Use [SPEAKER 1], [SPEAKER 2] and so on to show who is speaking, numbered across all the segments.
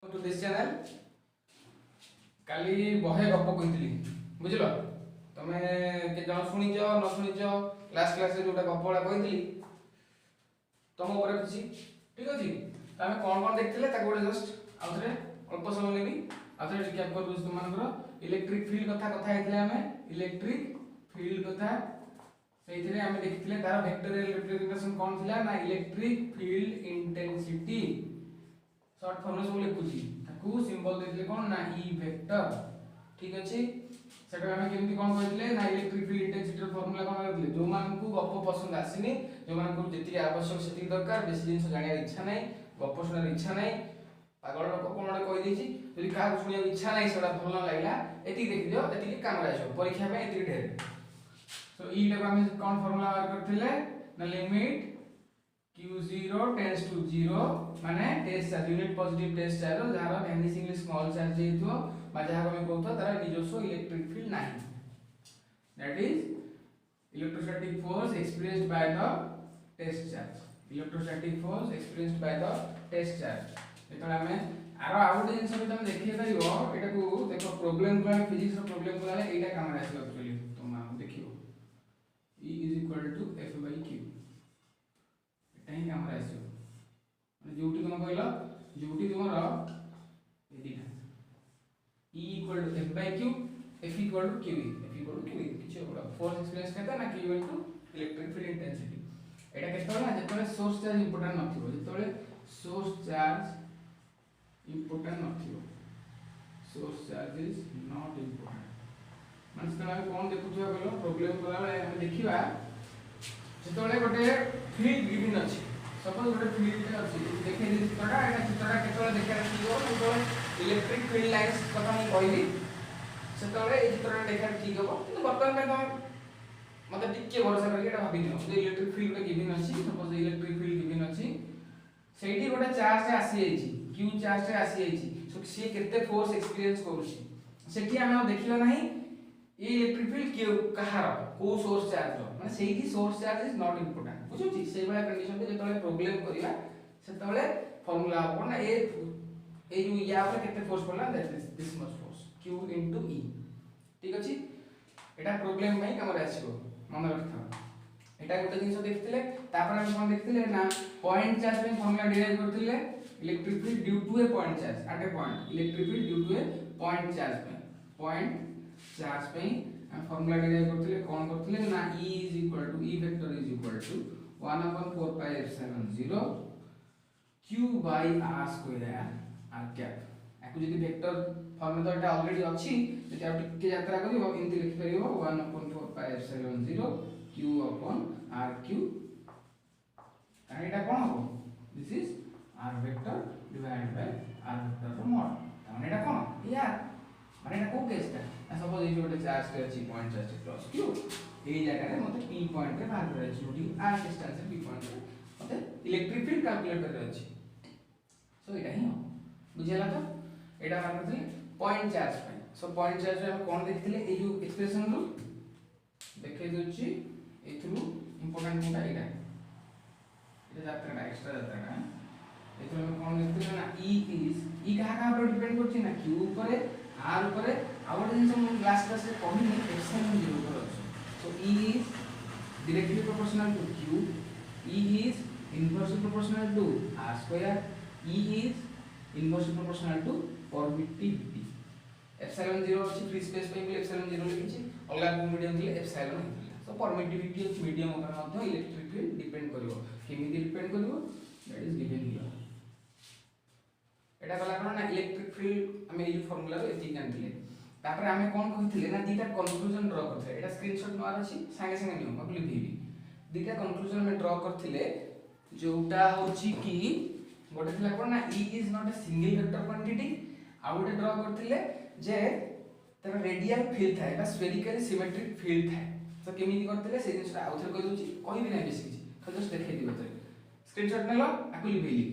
[SPEAKER 1] To this channel काली बहे गप कही बुझल तमें के जन शुणिच न शुणिच लास्ट क्लास जोटा गपड़ा कही तुम ऊपर किसी ठीक अच्छे आम कौन कौन देखते गोटे जस्ट आउ थे अल्प समय नेबी आउ थे रिक्याप कर दूँ तुम इलेक्ट्रिक फील्ड कथा कथा आम इलेक्ट्रिक फील्ड कथा से देखते तार वेक्टोरियल रिप्रेजेंटेशन कौन थी ना electric field intensity short form सब लिखुची ताकू सिंबल देथिले कोन ना ई वेक्टर ठीक अछि सेटा हम केमति कोन कहितले ना इलेक्ट्रिक फील्ड इंटेंसिटी रो फार्मूला कोन करथिले जो मान को गप पसंद आसीनी जो मान को जति आवश्यक सेति दरकार बेसी दिन जानिया इच्छा नै गप सुनार इच्छा नै पागल लोक कोन कहि देछि यदि का सुनिया इच्छा नै सेटा भल लागला एति देखि दियो एति काम आइसो परीक्षा पे एति ढेर सो ई टा हम कोन फार्मूला वर्क करथिले ना लिमिट q0 tends to 0 माने test charge unit positive test charge जहार वैनिशिंगली स्मॉल चार्ज जेतो बा जहार हम कहतो तार निजस्व इलेक्ट्रिक फील्ड नाही that is electrostatic force experienced by the test charge electrostatic force experienced by the test charge जेतले हमें आरो आउट जिंस भी तुम देखिए परियो एटा को देखो प्रॉब्लम को फिजिक्स रो प्रॉब्लम को एटा काम आसी एक्चुअली तुम देखियो E = F/q एटाही काम आसी माने जोटी तुम कहलो जोटी तुमरो एदिटा E = F/q F = q किछ बड़ा फोर्स एक्सपीरियंस करता ना q * इलेक्ट्रिक फील्ड इंटेंसिटी एटा केतो ना जेतले सोर्स चार्ज इंपोर्टेंट नथिबो जेतले सोर्स चार्ज इंपोर्टेंट नथिबो source charge is not important माने सेटा कोन देखुथुवा कहलो प्रॉब्लम कला बेले हम देखिबा जेतले गोटे फील्ड गिवन अछि सपोज गोटे फील्ड अछि देखै दे चित्रटा एटा चित्रटा केतले देखा ठीक हो तो इलेक्ट्रिक फील्ड लाइन्स कथा हम कहली सेतले ए चित्रटा देखा ठीक हो किंतु वर्तमान में हम मते टिके भरोसा करके एटा भाबि दियो जे इलेक्ट्रिक फील्ड गिवन अछि सपोज इलेक्ट्रिक फील्ड गिवन अछि सेठी गोटे चार्ज से आसी जाइछि q चार्ज से आसी जाइछि सो से केते फोर्स एक्सपीरियंस करूछि सेठी हम देखिबा नाही ए इलेक्ट्रिक फील्ड के कहार को सोर्स चार्ज माने सेही source charge is not important बुझुछि से वाला कंडीशन पे जेतले प्रॉब्लम करिवा सेतले फार्मूला हो ना ए जो या ऊपर केते फोर्स पड़ला that is this much force q * e ठीक अछि एटा प्रॉब्लम में काम आसीबो मन रखथा एटा गोटे जिंस देखथिले तापर हम कोन देखथिले ना पॉइंट चार्ज पे फार्मूला डिराइव करथिले electric field due to a point charge at a point electric field due to a point charge पे हम फार्मूला डिराइव करथिले कोन करथिले ना E = E vector is equal to 1/4 pi epsilon 0 q by r square r cap एकु जदी vector form तो एटा already अछि जति आ टिके यात्रा करिवो इनति लिखि परिवो 1/4 pi epsilon 0 q upon r cube आणि एटा कोन हो this is r vector divided by r vector रो mod ताने एटा कोन यार माने एटा को केस ता सपोज ए गोटे चार्ज के अछि पॉइंट चार्ज प्लस q ए जगह रे मते p पॉइंट रे बाहर करे अछि जोटी r डिस्टेंस रे p पॉइंट रे मते इलेक्ट्रिक फील्ड कैलकुलेट करे अछि सो एटा ही हो बुझियला तो एटा बाहर करथि पॉइंट चार्ज पे सो पॉइंट चार्ज रे हम कोन देखथिले ए जो एक्सप्रेशन रो देखे दोछि एथरु इंपोर्टेंट कोटा एटा जात्रा एक्स्ट्रा जात्रा एथरु हम कोन देखथिले ना e कहा पर डिपेंड करछि ना q ऊपर r ऊपर आउट जिंस हम लास्ट क्लास रे पढिनी epsilon 0 पर अछि so E is directly proportional to Q, E is inversely proportional to R square, E is inversely proportional to permittivity. Epsilon 0 अछि फ्री स्पेस पे epsilon 0 लिखिछि अलगा मीडियम दिले epsilon हिथिला so permittivity ऑफ मीडियम ऊपर मध्ये इलेक्ट्रिक फील्ड डिपेंड करिवो केमिति डिपेंड करिवो दैट इज गिवन हियर एटा कला कोन ना इलेक्ट्रिक फील्ड हम ए फार्मूला रो एति जानथिले तापर हमें कोन कहिथिले ना दीटा कंक्लूजन ड्रा करथे एटा स्क्रीनशॉट मार अछि संगे संगे नियो हम लिखिबी दीटा कंक्लूजन में ड्रा करथिले जोटा होछि कि गोटे थिला कोन ना E is not a single vector quantity आ गोटे ड्रा करथिले जे तर रेडियल फील्ड थाए बा स्फेरिकली सिमेट्रिक फील्ड थाए तो केमिति करथिले से जिंसटा आउथर कहि दोछि कहिबि ना बेसी किछि खाली जस्ट देखाइ दिबो तो स्क्रीनशॉट नेलो आकु लिखिली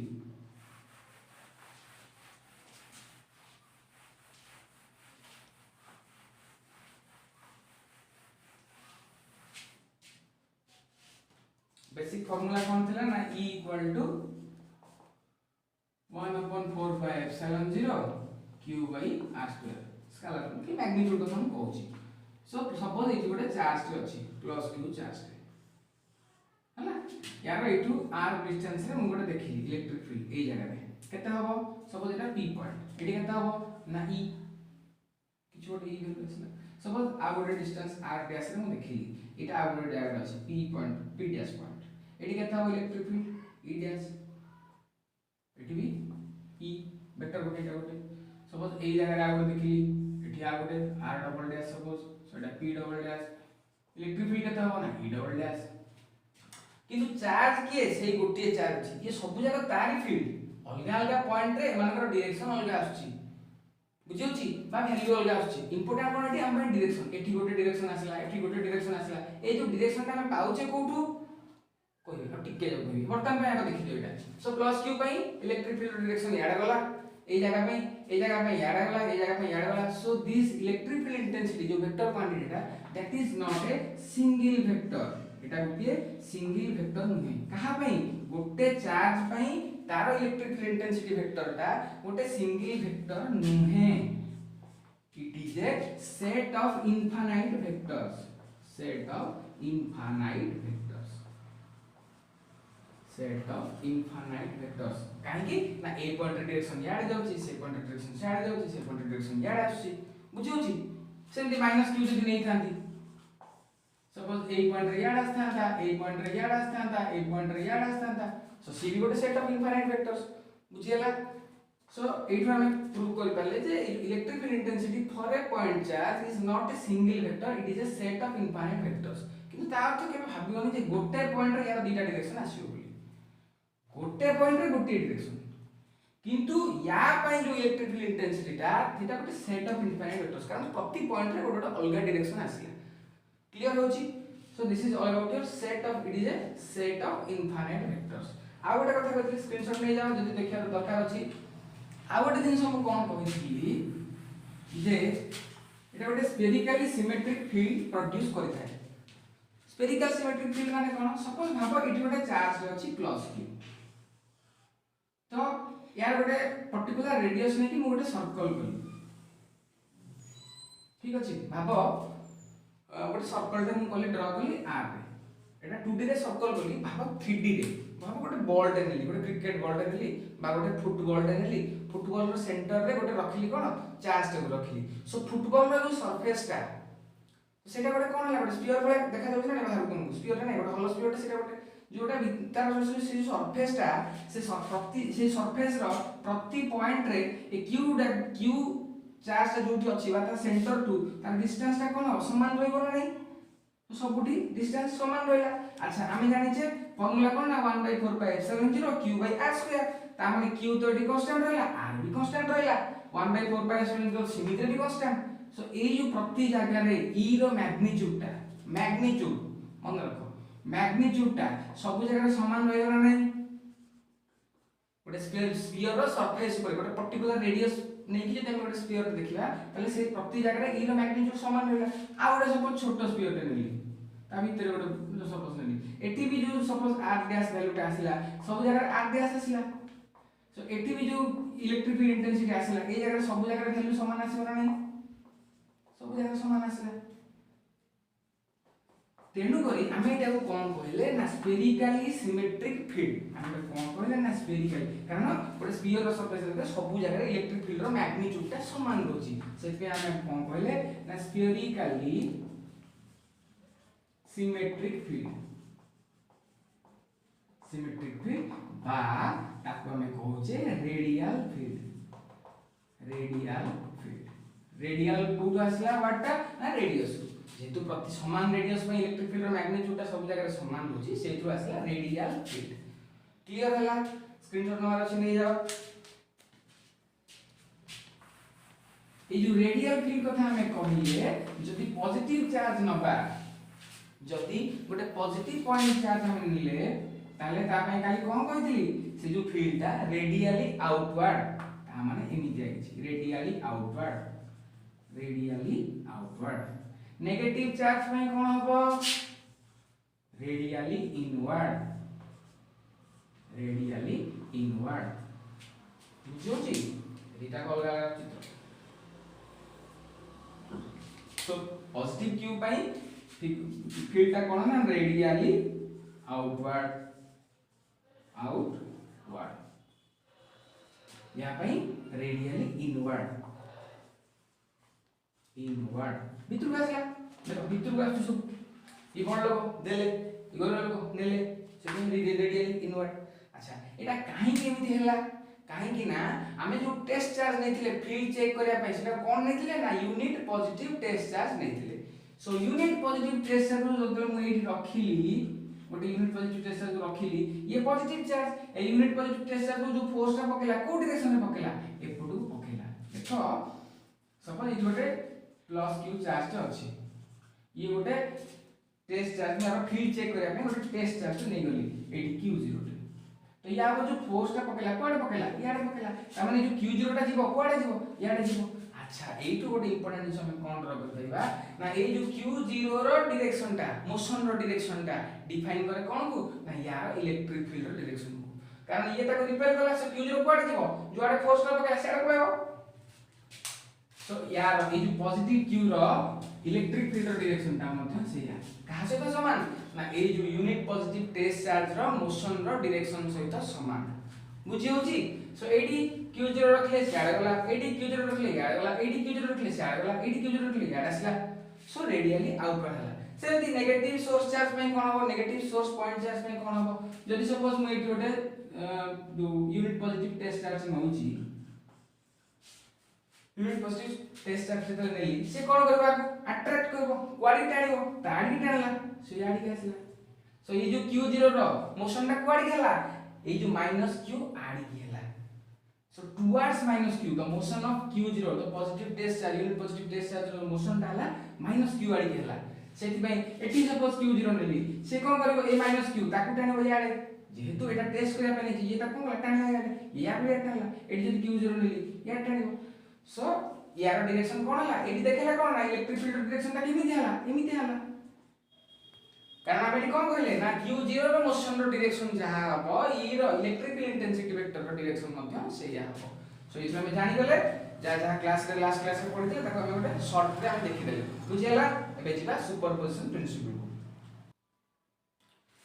[SPEAKER 1] बेसिक फार्मूला कोन थिला ना E = 1/4 pi epsilon 0 q by r square scalar कि मैग्नीट्यूड को हम कहूची। सो सपोज एठी गोटे चार्ज टे अछि प्लस q चार्ज टे हला यार एठू r डिस्टेंस रे मु गोटे देखिली इलेक्ट्रिक फील्ड ए जगह रे केते हबो सपोज एटा p पॉइंट एठी केते हबो ना e किछ गोटे e वैल्यू अछि सपोज आ गोटे डिस्टेंस r डैश रे मु देखिली एटा आ गोटे जगह अछि p point p dash point एठी केते हबो इलेक्ट्रिक फील्ड e डैश एठी भी e वेक्टर गोटे एटा गोटे सपोज ए जगह रे आ गोटे देखिली एठी आ गोटे r double dash suppose so एटा p double dash electric field केते हबो ना e डबल डैश किंतु चार्ज किए सेही गोटे चार्ज अछि ये सब जगह तारी फील्ड अलगा अलगा पॉइंट रे मानकर डायरेक्शन अलगा आछी बुझियोछि बा वैल्यू अलगा आछी इंपोर्टेंट कोन एठी हम डायरेक्शन एठी गोटे डायरेक्शन आसला एठी गोटे डायरेक्शन आसला ए जो डायरेक्शन ता हम पाउचे कोठू कोइ टिके जो कोइ वर्तमान पे आको देखि एटा सो प्लस q पई इलेक्ट्रिक फील्ड डायरेक्शन याडा गला ए जगह पे याडा गला ए जगह पे याडा गला so this electric field intensity जो वेक्टर क्वांटिटी टा that is not a single vector एटा गोटे सिंगल वेक्टर नुहे कहा पई गोटे चार्ज पई तार इलेक्ट्रिक फील्ड इंटेंसिटी वेक्टर टा गोटे सिंगल वेक्टर नुहे it is a set of infinite vectors set of infinite vectors set of infinite vectors काहे ना ए पॉइंट डायरेक्शन याड जाउची से पॉइंट डायरेक्शन याड जाउची से पॉइंट डायरेक्शन याड आछी बुझियोची सेमती माइनस q जदी नै थांती सपोज ए पॉइंट रे याड आस्थांता ए पॉइंट रे याड आस्थांता ए पॉइंट रे याड आस्थांता सो सी भी गोटे सेट ऑफ इनफाइनाइट वेक्टर्स बुझियला सो एठु हमें प्रूव कर पाले जे electric field intensity for a point charge is not a single vector it is a set of infinite vectors किंतु ता अर्थ केबे भाबियोनी जे गोटे पॉइंट रे यार दुटा डायरेक्शन आसीयो बोली गोटे पॉइंट रे गोटे डायरेक्शन किंतु या पई जो इलेक्ट्रिक फील्ड इंटेंसिटी ता थिटा गोटे सेट ऑफ इनफाइनाइट वेक्टर्स कारण प्रति पॉइंट रे गोटे अलग डायरेक्शन आसीला क्लियर होची so this is all about your set of it is a set of infinite vectors आ गोटे कथा कहथि स्क्रीनशॉट नै जाओ जदी देखिया दरकार अछि आ गोटे दिन हम कोन कहिथि जे एटा गोटे स्फेरिकली सिमेट्रिक फील्ड प्रोड्यूस करिथाय स्फेरिकल सिमेट्रिक फील्ड माने कोन सपोज भाबो एठी गोटे चार्ज अछि प्लस q तो यार गोटे पर्टिकुलर रेडियस नै कि मु गोटे सर्कल करी ठीक अछि भाबो गोटे सर्कल टे मु कली ड्रा कली r रे एटा 2D रे सर्कल कली भाबो 3D रे भाबो गोटे बॉल टे नेली गोटे क्रिकेट बॉल टे नेली बा गोटे फुटबॉल टे नेली फुटबॉल रो सेंटर रे गोटे रखली कोन चार्ज टे रखली सो फुटबॉल रो जो सरफेस टा सेटा गोटे कोन होला गोटे स्फीयर वाला देखा जाउछ ना बाहर कोन स्फीयर नै गोटे हॉलो स्फीयर टा सेटा गोटे जोटा तार से सरफेस टा से सरफेस रो प्रति पॉइंट रे ए q चार्ज जोटी अछि बा ता सेंटर टू तार डिस्टेंस टा कोन समान रहइबो ना नै तो सबुठी डिस्टेंस समान रहला अच्छा आमी जानि जे फार्मूला कोन ना 1/4 pi epsilon 0 q by r square ता माने q तो एटी कांस्टेंट रहला r भी कांस्टेंट रहला 1/4 पाई एप्सिलॉन 0 सीमित भी कांस्टेंट सो ए जो प्रति जगह रे e रो मैग्नीट्यूड मन रखो मैग्नीट्यूड टा सब जगह समान रहइबो ना नै गोटे स्फीयर रो सरफेस पर गोटे पर्टिकुलर रेडियस नै कि जदि हम गोटे स्फीयर देखिबा तले से प्रति जगह रे e रो मैग्नीट्यूड समान रहला आ गोटे सपोज छोटो स्फीयर टे नेली ता भीतर गोटे सपोज नेली एठी भी जो सपोज r डैश वैल्यू टा आसिला सब जगह r डैश आसिला सो एठी भी जो इलेक्ट्रिक फील्ड इंटेंसिटी आसिला ए जगह सब जगह वैल्यू समान आसिबो ना नै सब जगह समान आसिला तेनु करी आमे एटा को कोन कहले ना स्फेरिकली सिमेट्रिक फील्ड आमे कोन कहले ना स्फेरिकली कारण गोटे स्फीयर रो सरफेस रे सब जगह इलेक्ट्रिक फील्ड रो मैग्नीट्यूड टा समान होची से पे आमे कोन कहले ना स्फेरिकली सिमेट्रिक फील्ड बा ताको आमे कहूचे रेडियल कोड आसला वाटा ना रेडियस जेतु प्रति समान रेडियस में इलेक्ट्रिक फील्ड रो मैग्नीट्यूड ता सब जगह समान होची सेथु आसला रेडियल फील्ड क्लियर होला स्क्रीनशॉट नंबर अछि नै जाओ ए जो रेडियल फील्ड कथा हमें कहिए जदि पॉजिटिव चार्ज नबा जदि गोटे पॉजिटिव पॉइंट चार्ज हम निले ताले ता पय काली कोन कहितली से जो फील्ड ता रेडियली आउटवर्ड ता माने एमिति आइछि रेडियली आउटवर्ड नेगेटिव चार्ज में कोन हबो रेडियली इनवर्ड बुझो छी दीटा को अलग अलग चित्र। तो पॉजिटिव क्यू पाई फील्ड टा कोन ना रेडियली आउटवर्ड यहाँ पाई रेडियली इनवर्ड भितर को आसला देखो भितर को आसु सब ये कोन लोग देले ये गोर लोग नेले से रेडियली इनवर्ड। अच्छा एटा काहे के एमिति हैला काहे कि ना आमे जो टेस्ट चार्ज नैथिले फील्ड चेक करिया पई सेटा कोन नैथिले ना यूनिट पॉजिटिव टेस्ट चार्ज नैथिले। So unit positive test charge जो मु एठी रखिली गोटे यूनिट पॉजिटिव टेस्ट चार्ज रखिली ये पॉजिटिव चार्ज ए यूनिट पॉजिटिव टेस्ट चार्ज जो फोर्स टा पकेला को डायरेक्शन में पकेला एपटू पकेला। देखो सपोज ये गोटे प्लस क्यू चार्ज टा अछि ये गोटे टेस्ट चार्ज में आरो फील्ड चेक करिया पे गोटे टेस्ट चार्ज नै गली एटी q0 तो या जो फोर्स टा पकेला कोडे पकेला याडे पकेला त माने जो q0 टा जीवो कोडे जीवो याडे जीवो। अच्छा एटू गोटे इंपोर्टेंट जिंस हम कोन रो करबा ना ए जो q0 रो डायरेक्शन टा मोशन रो डायरेक्शन टा डिफाइन करे कोन को ना यार इलेक्ट्रिक फील्ड रो डायरेक्शन को कारण ये ताको रिपेल करला से q0 कोडे जीवो जोआडे फोर्स टा पकेला सेडे पळेबो। सो यार ए जो पॉजिटिव q रो इलेक्ट्रिक फील्ड रो डायरेक्शन टा मध्ये सेया कहा से तो समान ना ए जो यूनिट पॉजिटिव टेस्ट चार्ज रो मोशन रो डायरेक्शन सहित समान बुझी होची। सो एडी q0 रखले सियाडे गला एडी q0 रखले याडे गला एडी q0 रखले सियाडे गला एडी q0 रखले याडे आसला। सो रेडियली आउटवर्ड हला सेमती नेगेटिव सोर्स चार्ज में कोन हो नेगेटिव सोर्स पॉइंट चार्ज में कोन हो जदी सपोज म एटी गोटे यूनिट पॉजिटिव टेस्ट चार्ज नउची यूनिट पॉजिटिव टेस्ट चार्ज से नेली से कोन करबा अट्रैक्ट करबो क्वाडी टाणीबो ताडी टाणला से याडी के आसला। सो ये जो q0 रो मोशन टा क्वाडी गेला ये जो माइनस q आडी गेला। So towards minus q the motion of q0 the positive test charge unit positive test charge रो मोशन टा हला माइनस q आडी गेला सेति पई एटी सपोज q0 नेली से कोन करबो ए माइनस q ताकू टाणबो याडे जेहेतु एटा टेस्ट करिया पने ये ता कोन टाणला याडे या भी टाणला एटी जदी q0 नेली या टाणबो। सो यार डायरेक्शन कोन हला एटी देखेला कोन ना इलेक्ट्रिक फील्ड डायरेक्शन ता केमिति हला एमिति हला कारण हम एटी कोन कहले ना q0 रो मोशन रो डायरेक्शन जहा हबो ई रो इलेक्ट्रिकल इंटेंसिटी वेक्टर रो डायरेक्शन मध्ये सेया हबो। सो इसमें हम जानि गले जहा क्लास रे लास्ट क्लास रे पढिते ताको हम गोटे शॉर्ट रे हम देखि देले बुझि हला। एबे जिबा सुपरपोजिशन प्रिंसिपल को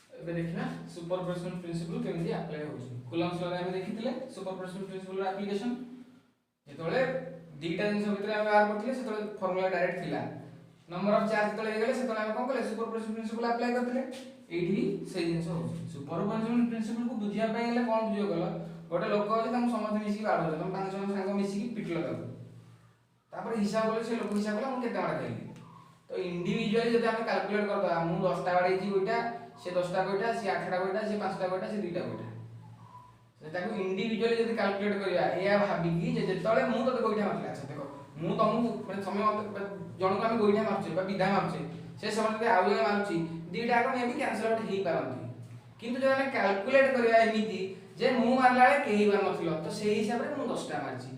[SPEAKER 1] एबे देखिना सुपरपोजिशन प्रिंसिपल केमिति अप्लाई होछि कूलम्स लॉ रे हम देखितिले सुपरपोजिशन प्रिंसिपल रो एप्लीकेशन जेतोले दीटा जिंस भितर हम व्यवहार करथिले सेतोले फार्मूला डायरेक्ट थिला नंबर ऑफ चार्ज जेतोले हे गेले सेतोले हम कोन करले सुपरपोजिशन प्रिंसिपल अप्लाई करथिले एठी से जिंस होछि सुपरपोजिशन प्रिंसिपल को बुझिया पय गेले कोन बुझियो गलो गोटे लोक अछि तम समस्त मिसिकी बाडो तम पांच जन संग मिसिकी पिटलो ताको तापर हिसाब बोले से लोक हिसाब बोला हम केते मार खाइली तो इंडिविजुअली जदि हम कैलकुलेट करबा मु 10 टा बाडे जी गोइटा से 10 टा गोइटा से 8 टा गोइटा से 5 टा गोइटा से 2 टा गोइटा सेटा को इंडिविजुअली जदि कैलकुलेट करिया एया भाबी कि जे जेतले मु तो गोइठा मारला। अच्छा देखो मु तमु माने समय जण को हम गोइठा मारछे बा विधा मारछे से समय जदि आउ जण मारछि दीटा को मे भी कैंसिल आउट हेई पारंती किंतु जदि हम कैलकुलेट करिया एमिति जे मु मारला रे केही बार नथिलो तो सेही हिसाब रे मु 10 टा मारछि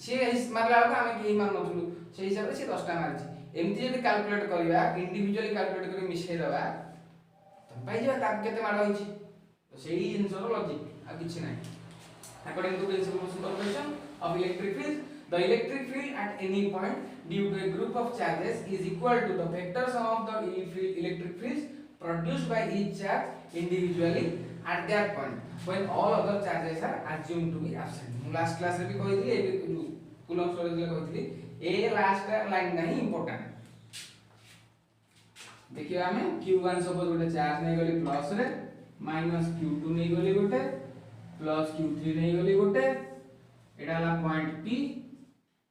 [SPEAKER 1] से मारला को हम केही मार नथुलु सेही हिसाब रे से 10 टा मारछि एमिति जदि कैलकुलेट करिया इंडिविजुअली कैलकुलेट करि मिसै दबा त पाइ जेबा ता केते मार होइछि तो सेही जिंसर लॉजिक आ किछि नै। According to principle of superposition of electric field, the electric field at any point due to a group of charges is equal to the vector sum of the electric fields produced by each charge individually at that point when all other charges are assumed to be absent. Last class रे भी कहि दिए Coulomb's law रे कहि दिए ए last line नहीं important देखियो हमें q1 सपोज गोटे चार्ज नै गली प्लस रे माइनस q2 नै गली गोटे प्लस q3 नै गली गोटे एटा हला पॉइंट p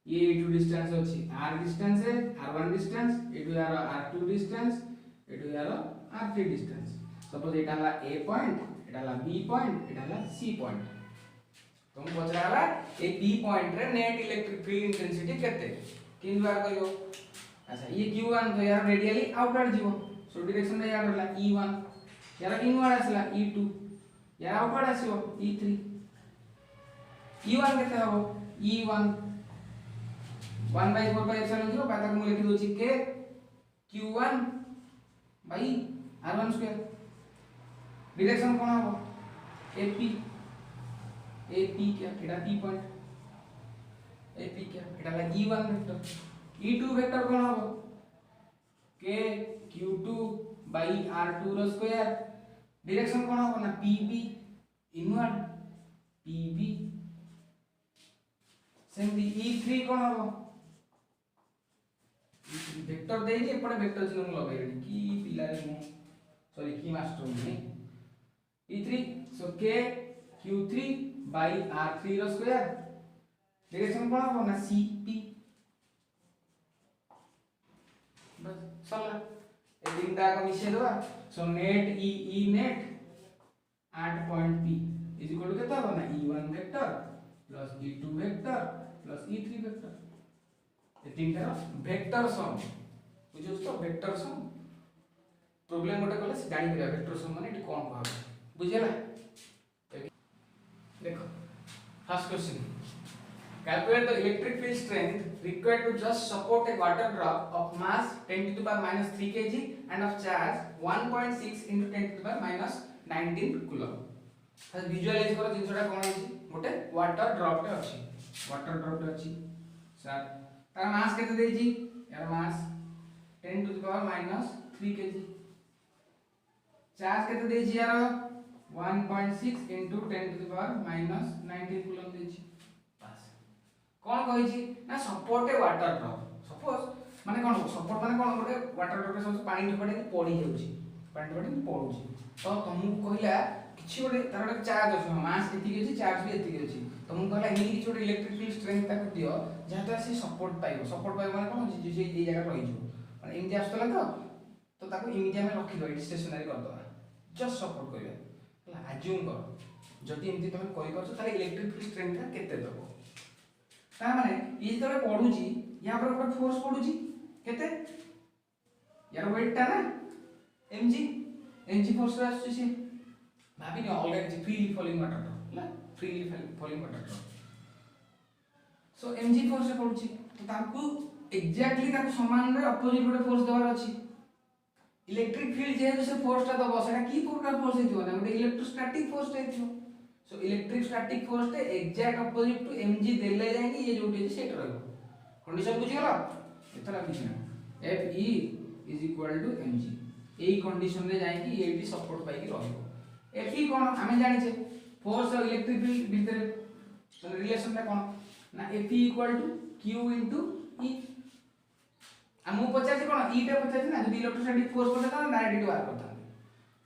[SPEAKER 1] ये एटू डिस्टेंस अछि r डिस्टेंस है r1 डिस्टेंस एटू यार r2 डिस्टेंस एटू यार r3 डिस्टेंस सपोज एटा हला a पॉइंट एटा हला b पॉइंट एटा हला c पॉइंट तुम पचरा हला ए b पॉइंट रे नेट इलेक्ट्रिक फील्ड इंटेंसिटी केते किन बार कहियो। अच्छा ये q1 तो यार रेडियली आउटवर्ड जीवो सो डायरेक्शन रे यार हला e1 यार इनवर्ड आसला e2 यार आउटवर्ड आसीबो e3 e1 केते हबो e1 1/4 पाई एप्सिलॉन 0 पाता को लिखि दोछि के q1 by r1 square direction कोन हबो ap क्या एटा p पॉइंट ए पी क्या एटा ला E1 वेक्टर E2 वेक्टर कोन हबो k q2 by r2 रो स्क्वायर डायरेक्शन कोन हबो ना pb इनवर्ड pb सेमती E3 कोन हबो वेक्टर देई एपटे वेक्टर चिन्ह लगाइबे की पिला रे मु सॉरी की मास्टर नहीं E3 so k q3 by r3 रो स्क्वायर डायरेक्शन कोन हबो ना cp बस सरला ए तीनटा को मिसे दबा so net e net 8.p is equal to केता हो ना E1 vector plus E2 vector plus E3 vector ए तीनटा वेक्टर सम बुझो तो वेक्टर सम प्रॉब्लम गोटे कले से जानि परिया वेक्टर सम माने कोन कहबो बुझिला देखो first question calculate the electric field strength required to just support a water drop of mass 10 to the power minus 3 kg and of charge 1.6 into 10 to the power minus 19 coulomb first visualize करो जिनसटा कोन अछि गोटे water drop टे अछि sir तार मास केते देई छी यार मास 10 to the power minus 3 kg charge केते देई छी यार 1.6 into 10 to the power minus 19 coulomb देई छी कोन कहि छी ना सपोर्ट ए वाटर ड्रॉप सपोज माने कोन सपोर्ट माने कोन गोटे वाटर ड्रॉप सब पानी ठोपडे पड़ी जाउची पानी ठोपडे पडुची तो तुमु कहिला किछि गोटे तार गोटे चार्ज अछि मास एति अछि चार्ज भी एति अछि तुमु कहला एनी किछि गोटे इलेक्ट्रिक फील्ड स्ट्रेंथ ताको दियो जहां से सपोर्ट पाइबो माने कोन जे ए जगह रहि जो माने एमति आस्तला तो ताको इमिडिया में रखि दो स्टेशनरी कर दो जस्ट सपोर्ट करियो हला अज्यूम कर जदि एमति तुम करि परछो ताले इलेक्ट्रिक फील्ड स्ट्रेंथ केते दबो ता माने ई जतले पडुची या पर गोटे फोर्स पडुची केते यार वेट ता ना mg फोर्स आछी से भाबी न अलग जे फ्रीली फॉलिंग वाटर ना freely falling water so mg force पडुची तो ताकू एग्जैक्टली ताकू समान रे अपोजिट गोटे फोर्स देवार अछि इलेक्ट्रिक फील्ड जे से फोर्स ता दबो सेटा की प्रकार फोर्स हेतिबो ना गोटे इलेक्ट्रोस्टैटिक फोर्स हेतिबो सो इलेक्ट्रिक स्टैटिक फोर्स टे एग्जैक्ट अपोजिट टू mg देले जाएंगे ये जोटी सेट रहबो कंडीशन बुझि गला एतरा बुझिना Fe is equal to mg एई कंडीशन रे जाएंगे ये भी सपोर्ट पाई के रहबो Fe कोन हमें जानि छे फोर्स और इलेक्ट्रिक फील्ड भीतर तो रिलेशन ता कोन ना Fe equal to q E हमु पचाछि कोन E टा पचाछि ना जदि इलेक्ट्रोस्टैटिक फोर्स पता ना डायरेक्ट वार करता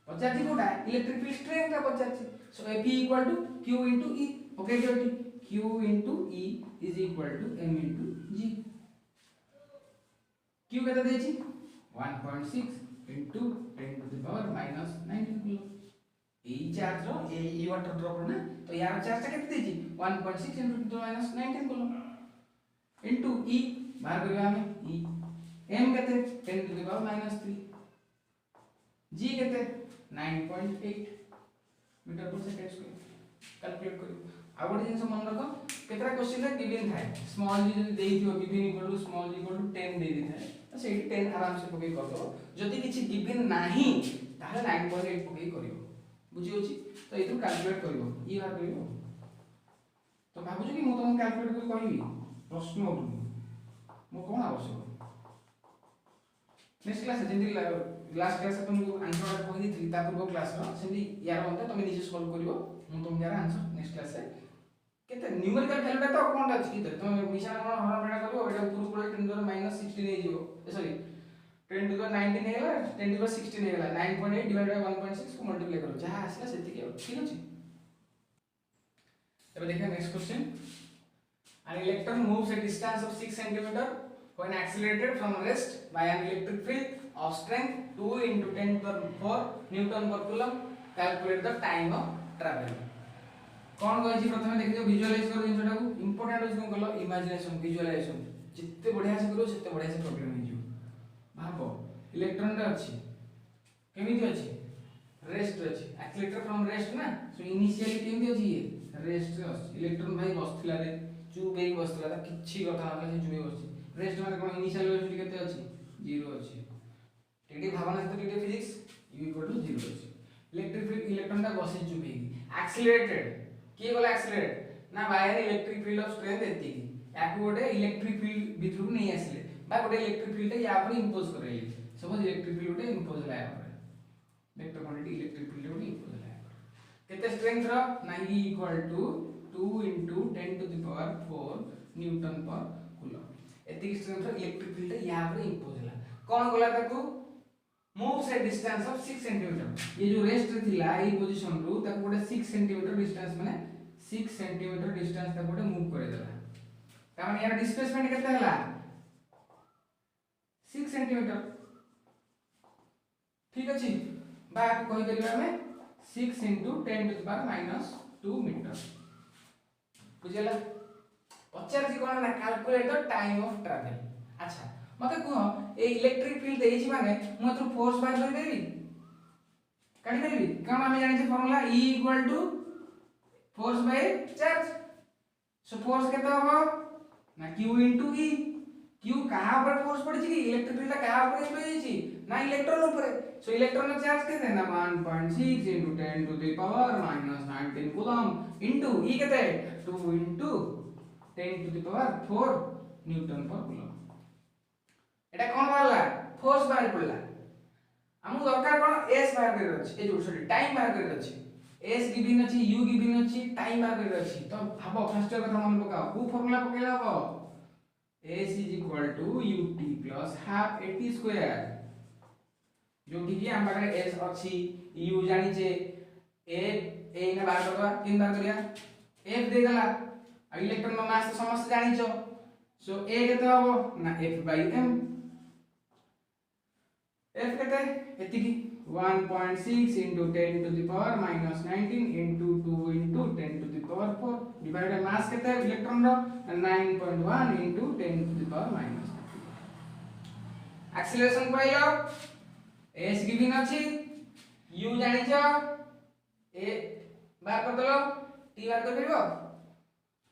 [SPEAKER 1] पचाछि कोटा इलेक्ट्रिक फील्ड स्ट्रेंथ ता पचाछि so Fe equal to q into E okay jyoti q into E is equal to m into g q केते देछि 1.6 into 10 to the power minus 19 किलो ए चार्ज रो ए वाटर ड्रॉप ना तो यार चार्ज ता केते देछि 1.6 into 10 to the minus 19 kilo into E बाहर करबा हमें E m केते 10 to the power minus 3 g केते 9.8 मीटर पर सेकंड स्क्वायर कैलकुलेट करियो आ गोटे जिंस मन रखो केतरा क्वेश्चन रे गिवन थाए स्मॉल जी जदी देइथियो given equal to small g equal to 10 देइ थाए तो सेही 10 आराम से पके कर दो जदी किछि गिवन नाही ताले 9.8 पके करियो बुझि होछि तो एतु कैलकुलेट करियो ई बार करियो तो भाबुछु कि मु तुम कैलकुलेट कर कहिबी प्रश्न उठु मु कोन आवश्यक नेक्स्ट क्लास जेंदी लास्ट क्लास तुमको आंसर कहि दी ता पूर्व क्लास रो सेंदी यार मते तुम निजे सॉल्व करिवो मु तुम यार आंसर नेक्स्ट क्लास से केते न्यूमेरिकल वैल्यू तो कोनटा अछि कि तुम मिशन कोन हर बेडा करिवो एटा पूर्व पूरा 10 to the -16 हे जिवो सॉरी 10 to the 19 हेला 10 to the 16 हेला 9.8 डिवाइडेड बाय 1.6 को मल्टीप्लाई करो जहां आसीला सेति के ठीक अछि एबे देखा next question an electron moves a distance of 6 cm when accelerated from rest by an electric field of strength 2 into 10 to the 4 newton per coulomb calculate the time of travel कोन कहै छी प्रथमे देखियो विजुअलाइज करो जिनटा को important अछि कोन कहलो imagination visualisation जितते बढ़िया से करो सेते बढ़िया से प्रॉब्लम हो जिवो भाबो इलेक्ट्रॉन रे अछि केमिति अछि रेस्ट अछि एक्सीलरेटर फ्रॉम रेस्ट ना सो इनिशियली केमिति अछि ये रेस्ट रे अछि इलेक्ट्रॉन भाई बसथिला रे चुप हे बसथिला ता किछि कथा नथला से चुप बसछि रेस्ट माने कोन इनिशियल वेलोसिटी केते अछि 0 अछि टीडी भावना से टीडी फिजिक्स u = 0 अछि इलेक्ट्रिक फील्ड इलेक्ट्रॉन ता बसि चुप हे एक्सीलरेटेड के बोला एक्सीलरेट ना by an electric field of strength एति याकू गोटे इलेक्ट्रिक फील्ड भितर को नहीं आसिले बा गोटे इलेक्ट्रिक फील्ड या पर इंपोज करेले सपोज इलेक्ट्रिक फील्ड गोटे इंपोज ला या पर वेक्टर क्वांटिटी इलेक्ट्रिक फील्ड गोटे इंपोज ला केते स्ट्रेंथ रो ना E equal to 2 into 10 to the power 4 newton per coulomb एति स्ट्रेंथ रो इलेक्ट्रिक फील्ड या पर इंपोज ला कोन गला ताकू मूव से डिस्टेंस ऑफ 6 सेंटीमीटर ये जो रेस्ट थिला ई पोजीशन रु ताकू गोटे 6 सेंटीमीटर डिस्टेंस माने 6 सेंटीमीटर डिस्टेंस ताकू गोटे मूव करे देला ता माने यार डिस्प्लेसमेंट केते हला 6 सेंटीमीटर ठीक अछि बा कहि करिबा हमें 6 into 10 to the power minus 2 metre बुझला पचार जी कोन ना calculate the time of travel अच्छा मते कह ए इलेक्ट्रिक फील्ड देछि माने मु तो फोर्स बाहर कर देबी काढी देबी कारण हम जानि छै formula E equal to force by charge so force केते होबो ना Q into E Q कहां पर फोर्स पड़ी छी इलेक्ट्रिक फील्ड कहां पर पड़ी छी ना इलेक्ट्रॉन ऊपर सो इलेक्ट्रॉन का चार्ज केते ना 1.6 into 10 to the power minus 19 coulomb into E केते 2 into 10 to the power 4 newton per coulomb Etah cone बाहरला force बाहर पड़ला हमु दरकार कोन s बाहर करे अछि ए जो सॉरी टाइम बाहर करे अछि s गिवन अछि u गिवन अछि टाइम बाहर करे अछि तो भाबो फर्स्ट कथा मन पकाओ को फार्मूला पकेला हो s ut plus half at square जो कि हम पाखे s अछि u जानि छे a ने बाहर करबा किन बाहर करिया f दे देला इलेक्ट्रॉन मास समस्त जानि छो सो a केते होबो ना f by m f केते एतिकी 1.6 into 10 to the power minus 19 into 2 into 10 to the power 4 divided by mass केते इलेक्ट्रॉन रो 9.1 into 10 to the power minus acceleration पाइलो s गिवन अछि u जानि छ a बाहर कर दलो t बाहर कर देबो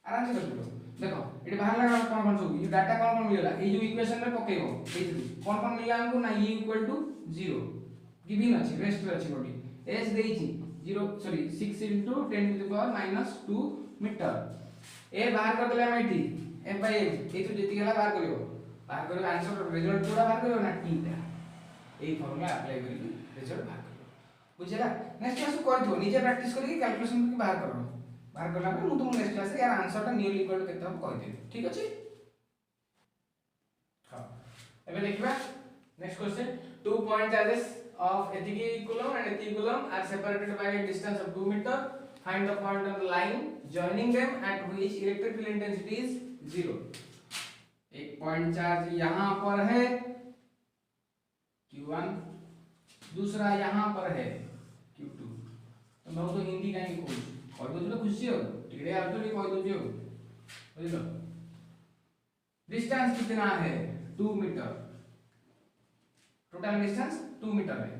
[SPEAKER 1] आराम से कर दलो देखो एटी बाहर लगा कोन सब ये डाटा कोन मिलला ए जो इक्वेशन रे पकेबो एथि कोन मिलला हमको ना e इक्वल टू 0 गिवन अछि रेस्ट अछि बॉडी s देई छी 0 sorry 6 into 10 to the power minus 2 metre a बाहर कर देला हम एठी f by m ए तो जेति गला बाहर करियो आंसर रिजल्ट पूरा बाहर करियो ना t टा ए फार्मूला अप्लाई करियो रिजल्ट बाहर करियो बुझला नेक्स्ट क्लास को कर दो नीचे प्रैक्टिस करिके कैलकुलेशन करके बाहर करो बाहर करला पे मु तुम नेक्स्ट क्लास रे यार आंसर टा न्यूली इक्वल टू केते हम कहि देबी ठीक अछि हां एबे देखबा next question 2 point charges of एतिकी कूलम and एतिकी coulomb are separated by a distance of 2 meter find the point on the line joining them at which electric field intensity is 0 एक पॉइंट चार्ज यहां पर है q1 दूसरा यहां पर है q2 तो मैं तो हिंदी काहे खोज और दो जो खुशी हो टिड़े आ तो कोई दो जो बुझलो डिस्टेंस कितना है 2 मीटर टोटल डिस्टेंस 2 मीटर है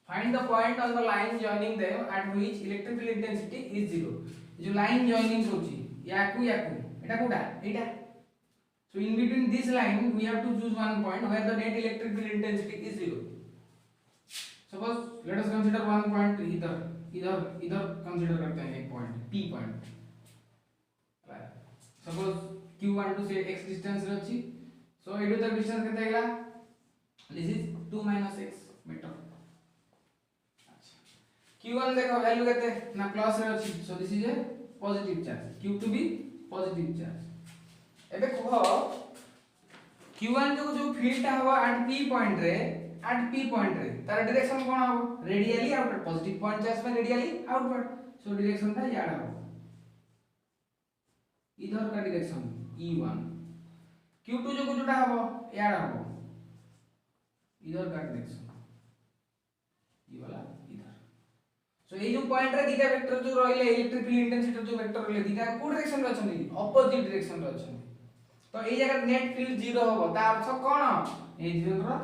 [SPEAKER 1] find the point on the line joining them at which electric field intensity is 0 जो लाइन जॉइनिंग होची याकू एटा कोडा एटा so in between this line we have to choose one point where the net electric field intensity is 0 suppose let us consider one point इधर कंसीडर करते हैं एक point p point suppose q1 to से x डिस्टेंस रे अछि सो एडु तक distance केते गेला दिस इज 2 x मीटर अच्छा q1 देखो वैल्यू केते ना प्लस रे अछि सो this is a positive charge q2 भी पॉजिटिव चार्ज एबे कहो q1 जो फील्ड ता हवा एट p पॉइंट रे तार डायरेक्शन कोन हो radially outward positive point charge में रेडियली आउटवर्ड सो डायरेक्शन ता याड हो इधर का डायरेक्शन e1 q2 जो जोटा हो याड हो इधर का डायरेक्शन ये वाला इधर सो ये जो पॉइंट रे दीटा वेक्टर जो रहले इलेक्ट्रिक फील्ड इंटेंसिटी जो वेक्टर रहले दीटा को डायरेक्शन रे अछन ऑपोजिट डायरेक्शन रे अछन तो ए जगह नेट फील्ड 0 होबो ता अर्थ कोन ए 0 रो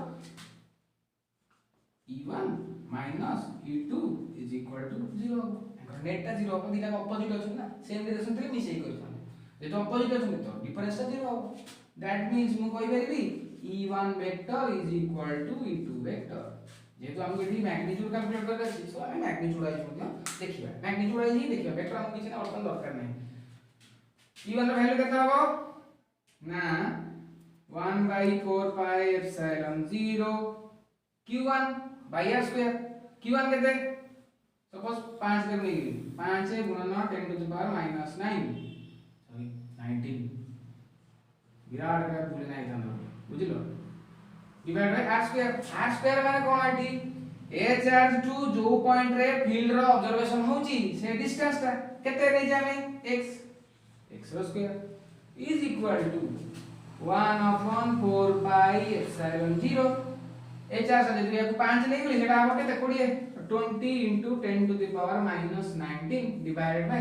[SPEAKER 1] e1 minus e2 is equal to 0 अगर नेट ता 0 होबो दीटा ऑपोजिट अछन ना सेम डायरेक्शन रे मिसई करथन जे तो ऑपोजिट अछन तो डिफरेंस ता 0 होबो दैट मींस मु कहि परबी e1 vector is equal to e2 vector जेतु हम एठी मैग्नीट्यूड कैलकुलेट कर अछि सो हम मैग्नीट्यूड आइज देखिबा मैग्नीट्यूड आइज ही देखिबा वेक्टर हम किछ ना वर्तन दरकार नै E1 ର वैल्यू केते हबो ना 1/4 pi epsilon 0 Q1 by r square. Q1 केते सपोज 5 देब नहीं 5 गुणन 10 to the power -9 sorry 19 Virat का भूल नहीं था बुझलो डिवाइड बाय r स्क्वायर माने कोन आटी ए चार्ज टू जो पॉइंट रे फील्ड रो ऑब्जर्वेशन होची से डिस्टेंस ता केते नै जामे x रो square is equal to 1/4 pi epsilon 0 ए चार्ज जदि या 5 नै गेली सेटा आबो केते 20 into 10 to the power -19 divided by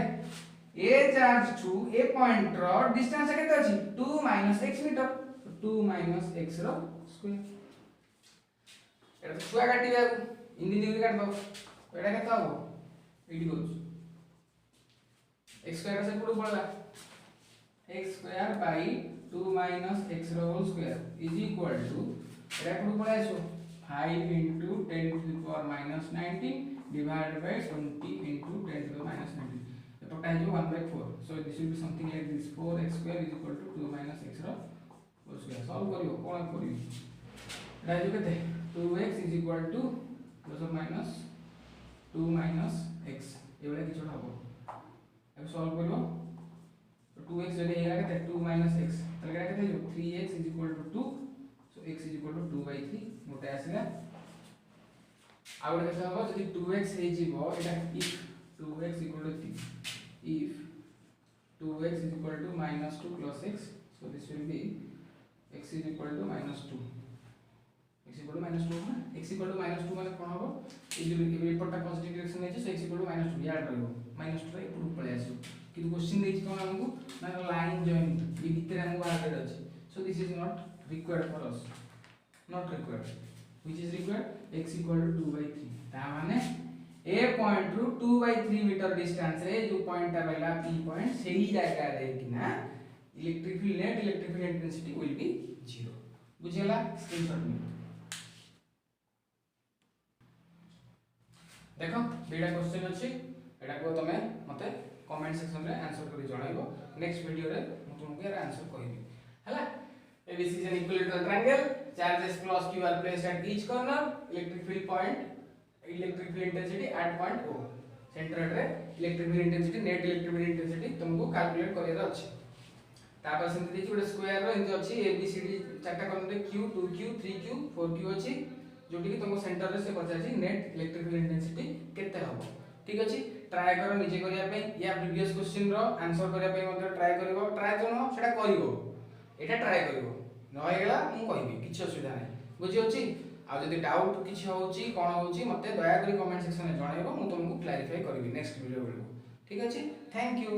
[SPEAKER 1] a charge to a point रो डिस्टेंस केते अछि 2 - x मीटर 2 - x रो स्क्वायर एटा छुआ काटिबा इंदी डिग्री काट दो एटा केते हबो 80 गोज x स्क्वायर से पुरो पड़ला x स्क्वायर by 2 - x रो whole square is equal to एटा पुरो पड़े आसो 5 into 10 to the power -19 divided by 20 into 10 to the -19 the total is 1/4 so this will be something like this 4x square is equal to 2 - x रो whole square solve करियो कोन करियो एटा जो केते 2x is equal to plus or minus 2 minus x ये वाला किछो हबो अब सॉल्व करियो तो 2x जदि हेला केते 2 minus x तले केते जो 3x is equal to 2 so x is equal to 2/3 मोटे आसीला आउट केते हबो जदि 2x हे जीवो एटा if 2x equal to 3 if 2x is equal to -2 plus x so this will be x is equal to -2 x equal to -2 ना x equal to -2 माने कोन हबो ए जो रिपोर्टटा पॉजिटिव डायरेक्शन नै छै so x equal to -2 याद रहिबो -2 रे ऊपर पळे आसो किंतु क्वेश्चन देछि कोन हमकु ना लाइन जॉइन ए भीतर हमकु बाहर अछि so this is not required for us not required which is required x equal to 2/3 ता माने a पॉइंट रु 2/3 मीटर डिस्टेंस रे जो पॉइंट ता रहला p पॉइंट सेही जागा रे किना electric field net electric field intensity will be 0 बुझेला स्क्रीनशॉट में देखो बेडा क्वेश्चन अछि एटा को तमे मते कमेंट सेक्शन रे आंसर करी जणाइबो नेक्स्ट वीडियो रे म तुमको यार आंसर कहबी हला ABC is an equilateral triangle charges plus q are placed at each corner electric field point electric field intensity at point O center रे electric field intensity net electric field intensity तुमको calculate career अछि तापर सेंति देखि ଗୋଟେ square rho एंति अछि ABCD चारटा corner रे Q 2Q 3Q 4Q अछि जोटी कि तुमको सेंटर रे से पचाछि नेट इलेक्ट्रिक फील्ड इंटेंसिटी केते हबो ठीक अछि ट्राई करो निजे करिया पे या प्रीवियस क्वेश्चन रो आंसर करिया पे मतलब ट्राई करिवो ट्राई जनो सेटा करिवो एटा ट्राई करिवो न होइगला मु कहबी किछ असुविधा नै बुझि अछि आ जदि डाउट किछ होउची कोन होउची मते दया करी कमेंट सेक्शन में जणाइबो मु तुमको क्लैरिफाई करबी नेक्स्ट वीडियो बेलको ठीक अछि थैंक यू।